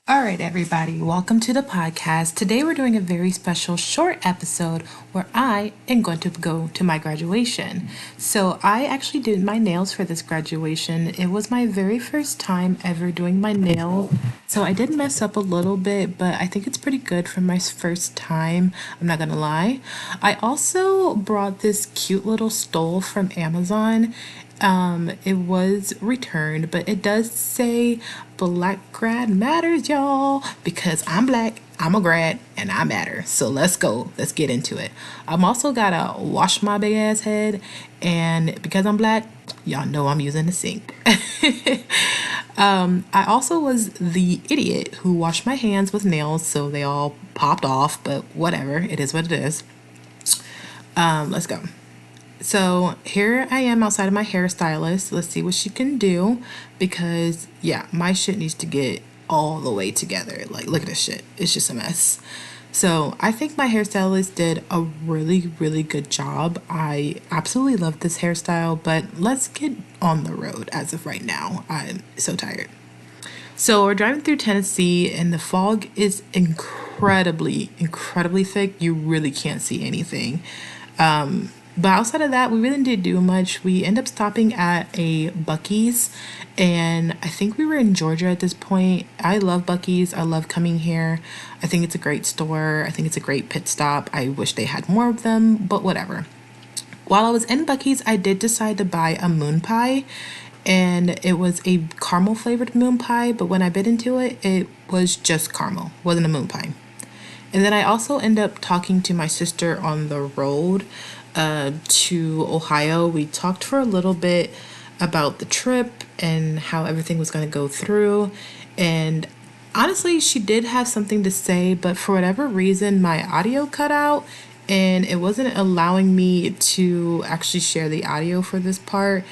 All right, everybody, welcome to the podcast. Today we're doing a very special short episode where I am going to go to my graduation. So, I actually did my nails for this graduation. It was my very first time ever doing my nails. So, I did mess up a little bit, but I think it's pretty good for my first time. I'm not gonna lie. I also brought this cute little stole from Amazon. It was returned, but it does say Black grad matters, y'all, because I'm black, I'm a grad, and I matter. So let's go. Let's get into it. I'm also gotta wash my big ass head, and because I'm black, y'all know I'm using the sink. I also was the idiot who washed my hands with nails, so they all popped off, but whatever. It is what it is. Let's go. So here I am outside of my hairstylist. Let's see what she can do because, yeah, my shit needs to get all the way together. Like, look at this shit. It's just a mess. So I think my hairstylist did a really, really good job. I absolutely love this hairstyle, but let's get on the road as of right now. I'm so tired. So we're driving through Tennessee and the fog is incredibly, incredibly thick. You really can't see anything. But outside of that, we really didn't do much. We end up stopping at a Buc-ee's, and I think we were in Georgia at this point. I love Buc-ee's. I love coming here. I think it's a great store. I think it's a great pit stop. I wish they had more of them, but whatever. While I was in Buc-ee's, I did decide to buy a moon pie, and it was a caramel flavored moon pie, but when I bit into it, it was just caramel. It wasn't a moon pie. And then I also end up talking to my sister on the road to Ohio. We talked for a little bit about the trip and how everything was going to go through. And honestly, she did have something to say, but for whatever reason, my audio cut out and it wasn't allowing me to actually share the audio for this part.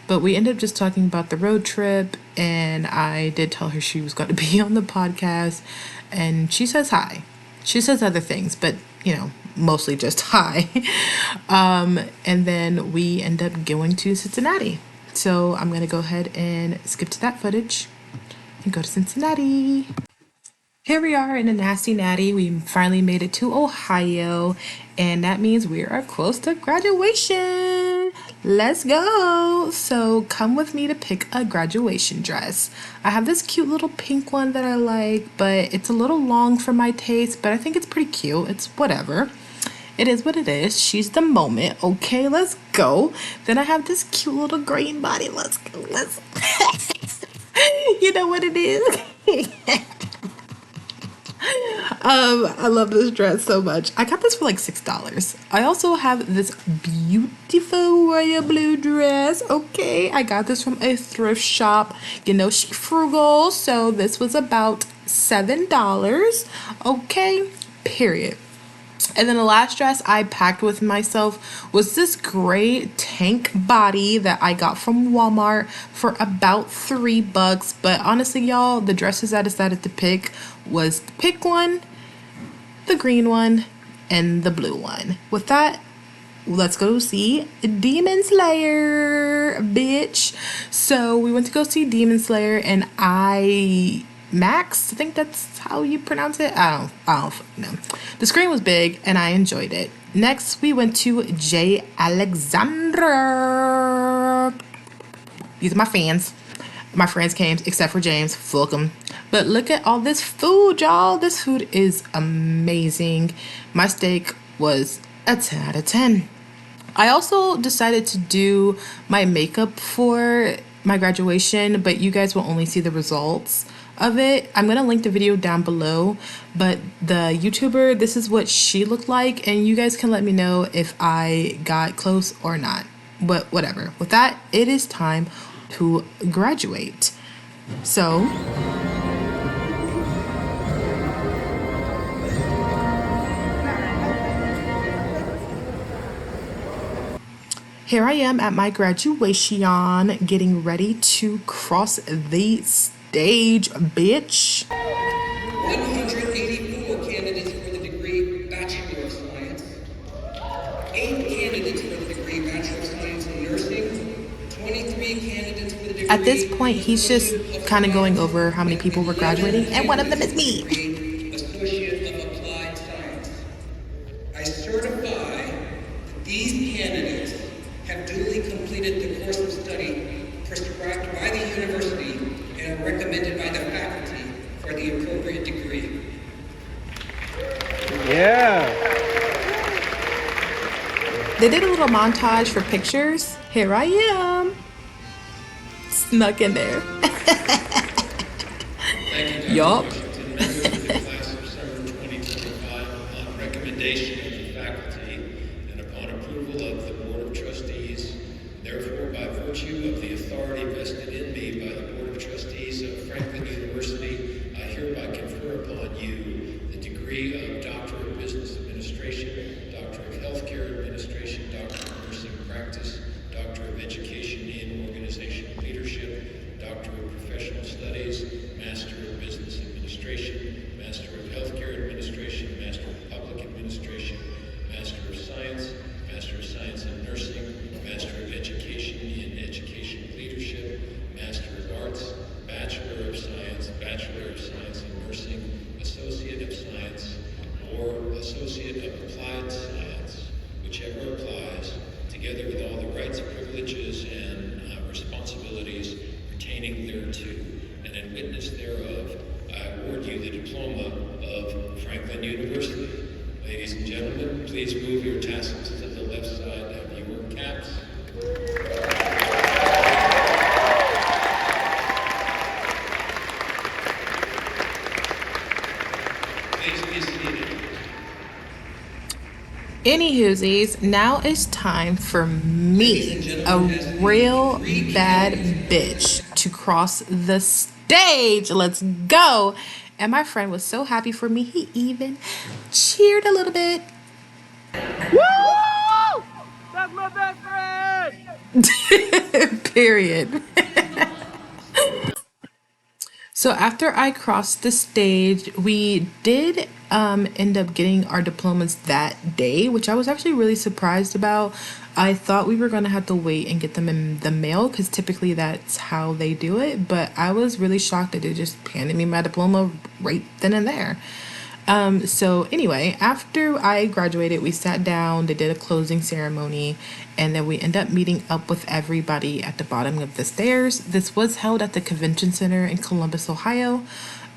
But we ended up just talking about the road trip, and I did tell her she was going to be on the podcast, and she says hi. She says other things, but mostly just hi. And then we end up going to Cincinnati. So I'm going to go ahead and skip to that footage and go to Cincinnati. Here we are in a nasty natty. We finally made it to Ohio, and that means we are close to graduation. Let's go. So come with me to pick a graduation dress. I have this cute little pink one that I like, but it's a little long for my taste, but I think it's pretty cute. It's whatever. It is what it is. She's the moment. Okay, let's go. Then I have this cute little green body. Let's go. Let's You know what it is? I love this dress so much. I got this for like $6. I also have this beautiful royal blue dress. Okay, I got this from a thrift shop. She frugal, so this was about $7. Okay, period. And then the last dress I packed with myself was this gray tank body that I got from Walmart for about $3. But honestly, y'all, the dresses I decided to pick was the pink one, the green one, and the blue one. With that, let's go see Demon Slayer, bitch. So we went to go see Demon Slayer, and Max, I think that's how you pronounce it. I don't know. The screen was big and I enjoyed it. Next, we went to J. Alexander. These are my fans. My friends came, except for James. Fuck 'em. But look at all this food, y'all. This food is amazing. My steak was a 10 out of 10. I also decided to do my makeup for my graduation, but you guys will only see the results of it. I'm going to link the video down below, but the YouTuber, this is what she looked like, and you guys can let me know if I got close or not. But whatever. With that, it is time to graduate. So here I am at my graduation, getting ready to cross the stage, bitch. 184 candidates for the degree Bachelor of Science, 8 candidates for the degree Bachelor of Science in Nursing, 23 candidates for the degree At this point, he's just kind of going over how many people were graduating, and one of them is me. Associate of Applied Science. I certify that these candidates have duly completed the course of study prescribed by the university and are recommended by the faculty for the appropriate degree. Yeah. They did a little montage for pictures. Here I am. Snuck in there. Thank you, Yup. Dr. Washington. Members of the class of summer 2025, upon recommendation of the faculty and upon approval of the Board of Trustees, therefore by virtue of the authority vested in me by the Board of Trustees of Franklin University, I hereby confer upon you the degree of Doctor of Business Administration, Doctor of Healthcare Administration, Doctor of Nursing Practice, Doctor of Education in Organizational Leadership, Doctor of Professional Studies, Master of Business Administration, Master of Healthcare Administration, Master of Public Administration, Master of Science in Nursing, Master of Education in Education Leadership, Master of Arts, Bachelor of Science in Nursing, Associate of Science, or Associate of Applied Science, whichever applies, together with all the rights, privileges, and responsibilities pertaining thereto, and in witness thereof, I award you the diploma of Franklin University. Ladies and gentlemen, please move your tassels to the left side of your caps. Please be seated. Anywhoosies, now it's time for me, a real bad bitch, to cross the stage. Let's go. And my friend was so happy for me, he even cheered a little bit. Woo! That's my best friend! Period. So after I crossed the stage, we did end up getting our diplomas that day, which I was actually really surprised about. I thought we were going to have to wait and get them in the mail because typically that's how they do it. But I was really shocked that they just handed me my diploma right then and there. So anyway, after I graduated, we sat down, they did a closing ceremony, and then we end up meeting up with everybody at the bottom of the stairs. This was held at the Convention Center in Columbus, Ohio.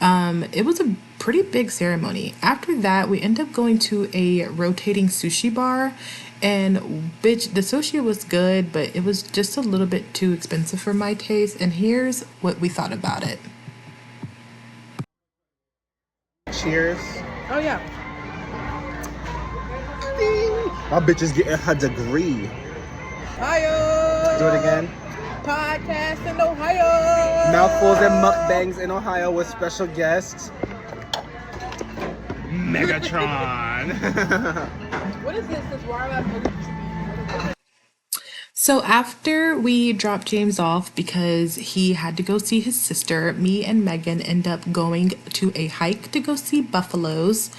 It was a pretty big ceremony. After that, we end up going to a rotating sushi bar, and bitch, the sushi was good, but it was just a little bit too expensive for my taste. And here's what we thought about it. Cheers. Oh yeah. My bitch is getting her degree. Ohio. Do it again. Podcast in Ohio. Mouthfuls and mukbangs in Ohio with special guest Megatron. What is this? This Wildlife Tribute. So after we dropped James off because he had to go see his sister, me and Megan end up going to a hike to go see buffaloes.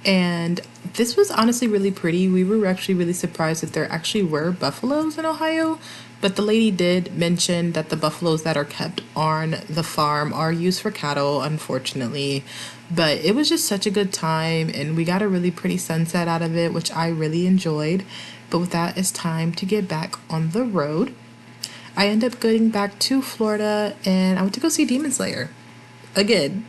And this was honestly really pretty. We were actually really surprised that there actually were buffaloes in Ohio. But the lady did mention that the buffaloes that are kept on the farm are used for cattle, unfortunately. But it was just such a good time, and we got a really pretty sunset out of it, which I really enjoyed. But with that, it's time to get back on the road. I end up going back to Florida, and I went to go see Demon Slayer again.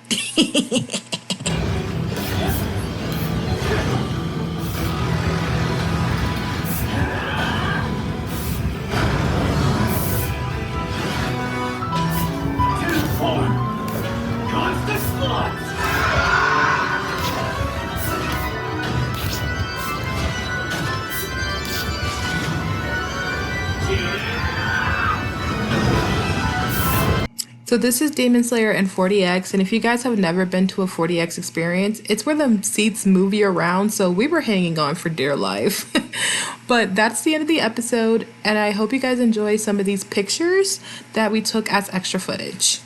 So this is Demon Slayer and 40X, and if you guys have never been to a 40X experience, it's where the seats move you around, so we were hanging on for dear life. But that's the end of the episode, and I hope you guys enjoy some of these pictures that we took as extra footage.